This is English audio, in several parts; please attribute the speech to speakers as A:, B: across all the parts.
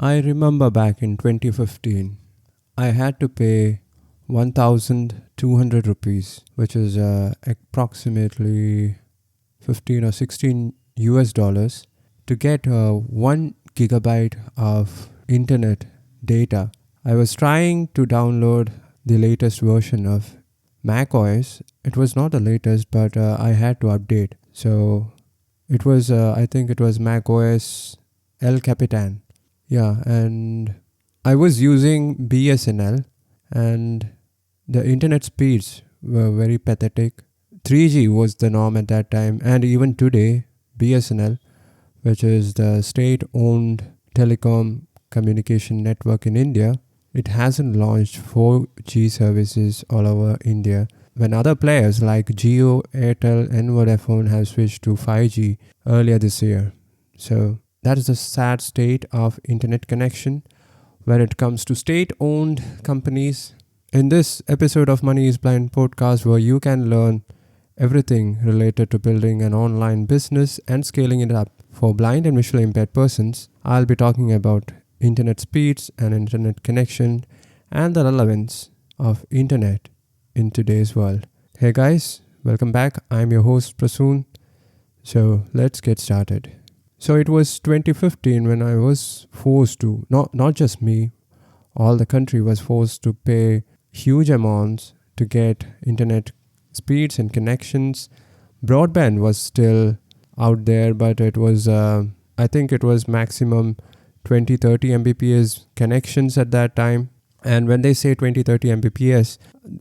A: I remember back in 2015, I had to pay 1,200 rupees, which is approximately 15 or 16 US dollars, to get 1 gigabyte of internet data. I was trying to download the latest version of Mac OS. It was not the latest, but I had to update. So I think it was Mac OS El Capitan. Yeah, and I was using BSNL, and the internet speeds were very pathetic. 3G was the norm at that time, and even today, BSNL, which is the state owned telecom communication network in India, it hasn't launched 4G services all over India when other players like Jio, Airtel, and Vodafone have switched to 5G earlier this year. So that is the sad state of internet connection when it comes to state-owned companies. In this episode of Money is Blind podcast, where you can learn everything related to building an online business and scaling it up for blind and visually impaired persons, I'll be talking about internet speeds and internet connection and the relevance of internet in today's world. Hey guys, welcome back. I'm your host Prasoon. So let's get started. So it was 2015 when I was forced to, not just me, all the country was forced to pay huge amounts to get internet speeds and connections. Broadband was still out there, but it was, I think it was maximum 20-30 Mbps connections at that time. And when they say 20-30 Mbps,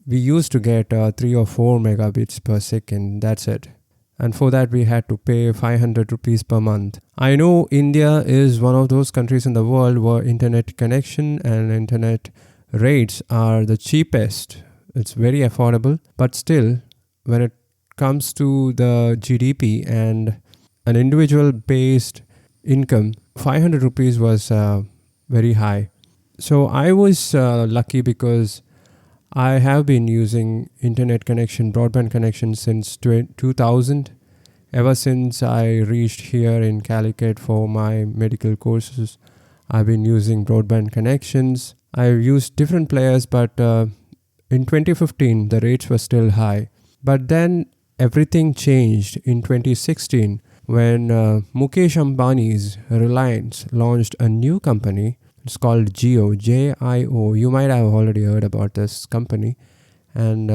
A: we used to get 3 or 4 megabits per second. That's it. And for that, we had to pay 500 rupees per month. I know India is one of those countries in the world where internet connection and internet rates are the cheapest. It's very affordable. But still, when it comes to the GDP and an individual based income, 500 rupees was very high. So I was lucky because I have been using internet connection, broadband connection since 2000. Ever since I reached here in Calicut for my medical courses, I've been using broadband connections. I've used different players, but in 2015, the rates were still high. But then everything changed in 2016 when Mukesh Ambani's Reliance launched a new company. It's called Jio, J-I-O. You might have already heard about this company. And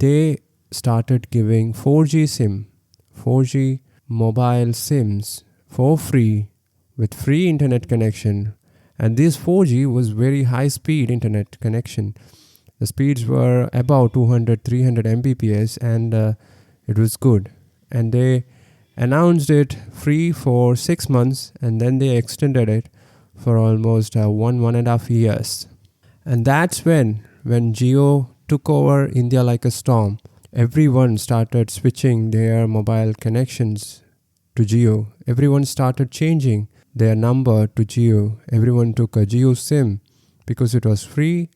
A: they started giving 4G mobile SIMs for free with free internet connection. And this 4G was very high speed internet connection. The speeds were about 200-300 Mbps and it was good. And they announced it free for 6 months and then they extended it for almost 1.5 years. And that's when Jio took over India like a storm. Everyone started switching their mobile connections to Jio. Everyone started changing their number to Jio. Everyone took a Jio SIM because it was free.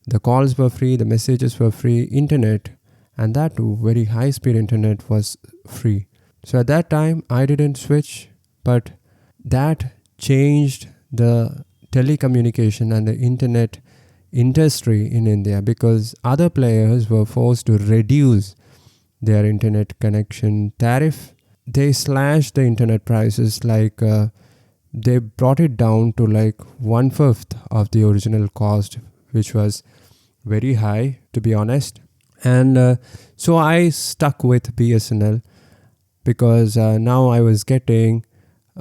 A: The calls were free, the messages were free, internet, and that too, very high speed internet was free. So at that time, I didn't switch, but that changed the telecommunication and the internet industry in India because other players were forced to reduce their internet connection tariff. They slashed the internet prices they brought it down to like 1/5 of the original cost, which was very high, to be honest. And so I stuck with BSNL because now I was getting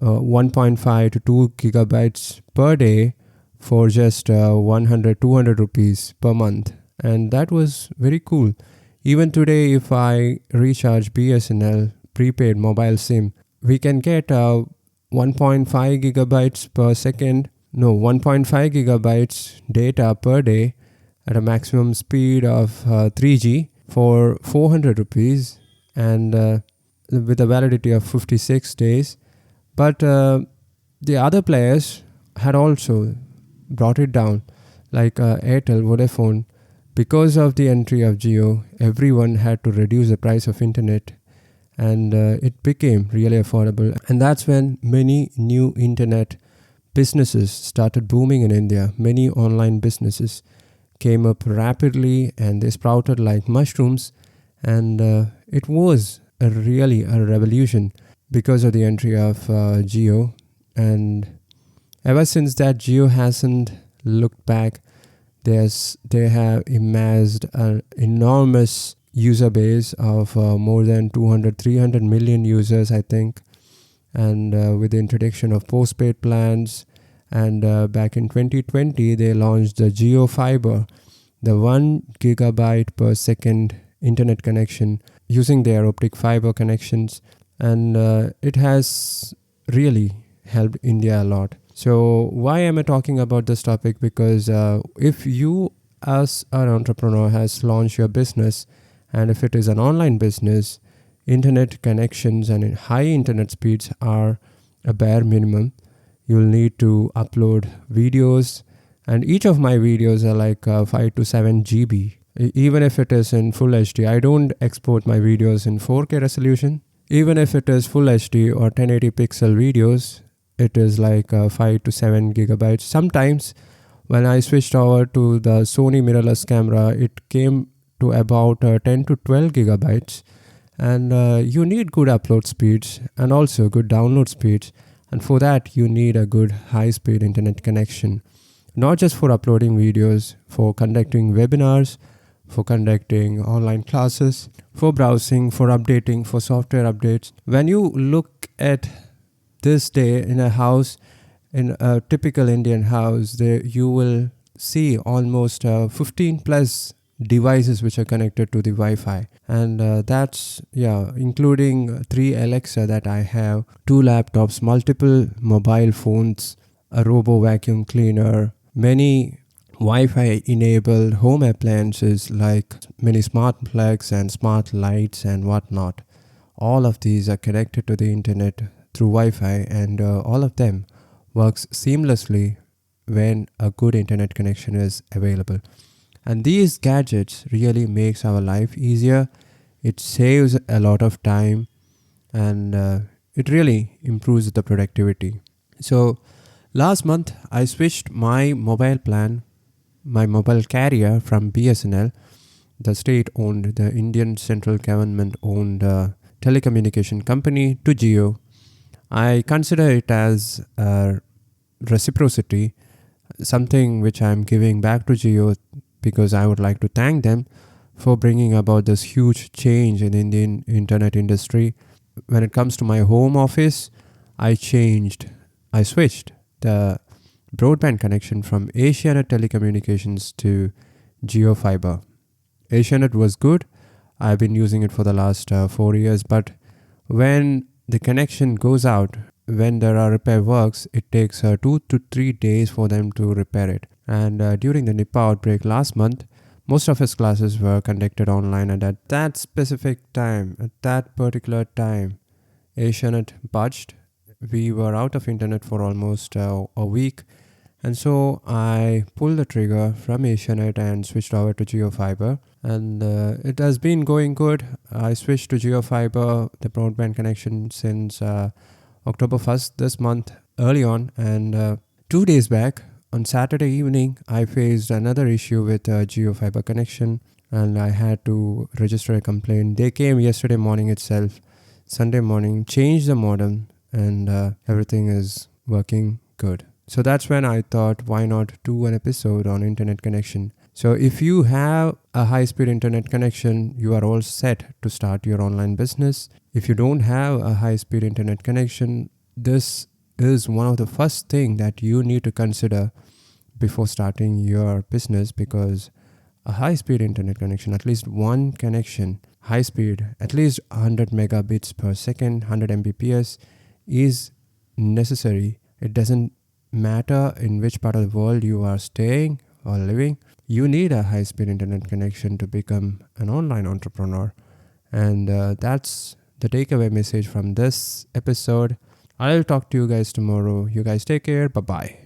A: 1.5 to 2 gigabytes per day for just 100-200 rupees per month. And that was very cool. Even today, if I recharge BSNL prepaid mobile SIM, we can get 1.5 gigabytes per second. No, 1.5 gigabytes data per day at a maximum speed of 3G for 400 rupees and with a validity of 56 days. But the other players had also brought it down, like Airtel, Vodafone. Because of the entry of Jio, everyone had to reduce the price of internet and it became really affordable. And that's when many new internet businesses started booming in India. Many online businesses came up rapidly and they sprouted like mushrooms. And it was really a revolution because of the entry of Geo. And ever since that, Geo hasn't looked back. They have amassed an enormous user base of more than 200, 300 million users, I think. And with the introduction of postpaid plans, and back in 2020, they launched the Geo Fiber, the 1 gigabyte per second internet connection using their optic fiber connections. And it has really helped India a lot. So why am I talking about this topic? Because if you as an entrepreneur has launched your business, and if it is an online business, internet connections and high internet speeds are a bare minimum. You'll need to upload videos, and each of my videos are like 5 to 7 GB. Even if it is in full HD, I don't export my videos in 4K resolution. Even if it is full HD or 1080 pixel videos, it is like 5 to 7 gigabytes. Sometimes when I switched over to the Sony mirrorless camera, it came to about 10 to 12 gigabytes. And you need good upload speeds and also good download speeds. And for that, you need a good high-speed internet connection. Not just for uploading videos, for conducting webinars, for conducting online classes, for browsing, for updating, for software updates. When you look at this day in a house, in a typical Indian house, there you will see almost 15 plus devices which are connected to the Wi-Fi, and that's including 3 Alexa that I have, 2 laptops, multiple mobile phones, a robo vacuum cleaner, many Wi-Fi enabled home appliances like many smart plugs and smart lights and whatnot. All of these are connected to the internet through Wi-Fi, and all of them works seamlessly when a good internet connection is available. And these gadgets really makes our life easier. It saves a lot of time, and it really improves the productivity. So last month I switched my mobile plan, my mobile carrier from BSNL, the state-owned, the Indian central government-owned telecommunication company, to Jio. I consider it as a reciprocity, something which I'm giving back to Jio, because I would like to thank them for bringing about this huge change in the Indian internet industry. When it comes to my home office, I switched the broadband connection from Asianet Telecommunications to Geo Fiber. Asianet was good. I've been using it for the last 4 years, but when the connection goes out, when there are repair works, it takes 2 to 3 days for them to repair it. And during the Nipah outbreak last month, most of his classes were conducted online, and at that specific time, at that particular time, Asianet budged. We were out of internet for almost a week, and so I pulled the trigger from Asianet and switched over to GeoFiber, and it has been going good. I switched to GeoFiber, the broadband connection, since October 1st this month, early on, and 2 days back, on Saturday evening, I faced another issue with GeoFiber connection, and I had to register a complaint. They came yesterday morning itself, Sunday morning, changed the modem, and everything is working good. So that's when I thought, why not do an episode on internet connection? So if you have a high-speed internet connection, you are all set to start your online business. If you don't have a high-speed internet connection, this is one of the first thing that you need to consider before starting your business, because a high-speed internet connection, at least one connection, high speed, at least 100 megabits per second, 100 Mbps, is necessary. It doesn't matter in which part of the world you are staying or living. You need a high-speed internet connection to become an online entrepreneur. And that's the takeaway message from this episode. I'll talk to you guys tomorrow. You guys take care. Bye-bye.